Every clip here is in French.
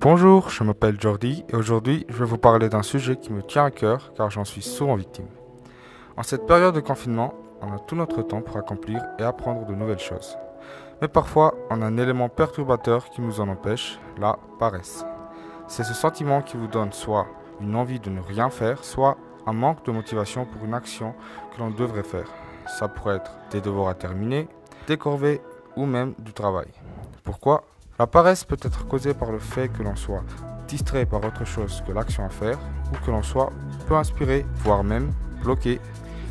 Bonjour, je m'appelle Jordi et aujourd'hui je vais vous parler d'un sujet qui me tient à cœur car j'en suis souvent victime. En cette période de confinement, on a tout notre temps pour accomplir et apprendre de nouvelles choses. Mais parfois, on a un élément perturbateur qui nous en empêche, la paresse. C'est ce sentiment qui vous donne soit une envie de ne rien faire, soit un manque de motivation pour une action que l'on devrait faire. Ça pourrait être des devoirs à terminer, des corvées ou même du travail. Pourquoi ? La paresse peut être causée par le fait que l'on soit distrait par autre chose que l'action à faire ou que l'on soit peu inspiré, voire même bloqué.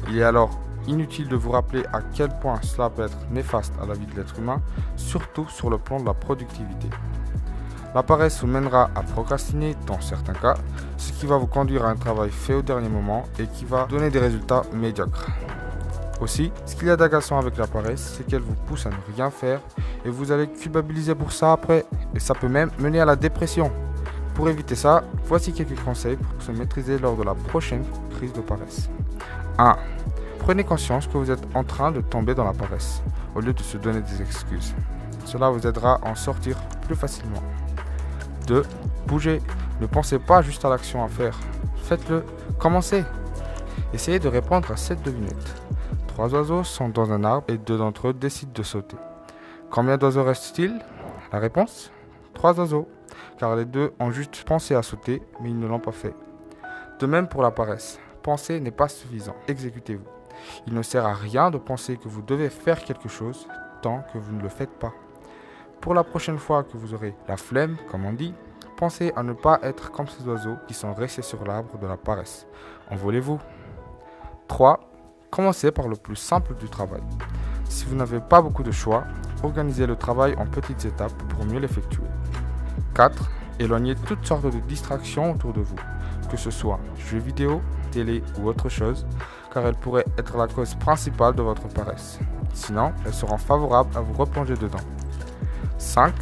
Il est alors inutile de vous rappeler à quel point cela peut être néfaste à la vie de l'être humain, surtout sur le plan de la productivité. La paresse vous mènera à procrastiner dans certains cas, ce qui va vous conduire à un travail fait au dernier moment et qui va donner des résultats médiocres. Aussi, ce qu'il y a d'agaçant avec la paresse, c'est qu'elle vous pousse à ne rien faire et vous allez culpabiliser pour ça après. Et ça peut même mener à la dépression. Pour éviter ça, voici quelques conseils pour se maîtriser lors de la prochaine crise de paresse. 1. Prenez conscience que vous êtes en train de tomber dans la paresse, au lieu de se donner des excuses. Cela vous aidera à en sortir plus facilement. 2. Bougez. Ne pensez pas juste à l'action à faire. Faites-le. Commencez. Essayez de répondre à cette devinette. 3 oiseaux sont dans un arbre et 2 d'entre eux décident de sauter. Combien d'oiseaux reste-t-il ? La réponse ? 3 oiseaux, car les 2 ont juste pensé à sauter, mais ils ne l'ont pas fait. De même pour la paresse. Penser n'est pas suffisant, exécutez-vous. Il ne sert à rien de penser que vous devez faire quelque chose tant que vous ne le faites pas. Pour la prochaine fois que vous aurez la flemme, comme on dit, pensez à ne pas être comme ces oiseaux qui sont restés sur l'arbre de la paresse. Envolez-vous. 3. Commencez par le plus simple du travail. Si vous n'avez pas beaucoup de choix, organisez le travail en petites étapes pour mieux l'effectuer. 4. Éloignez toutes sortes de distractions autour de vous, que ce soit jeux vidéo, télé ou autre chose, car elles pourraient être la cause principale de votre paresse. Sinon, elles seront favorables à vous replonger dedans. 5.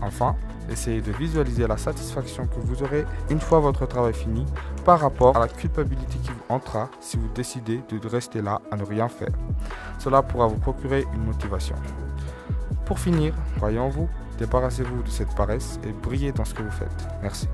Enfin, essayez de visualiser la satisfaction que vous aurez une fois votre travail fini par rapport à la culpabilité qui vous hantera si vous décidez de rester là à ne rien faire. Cela pourra vous procurer une motivation. Pour finir, croyez en vous, débarrassez-vous de cette paresse et brillez dans ce que vous faites. Merci.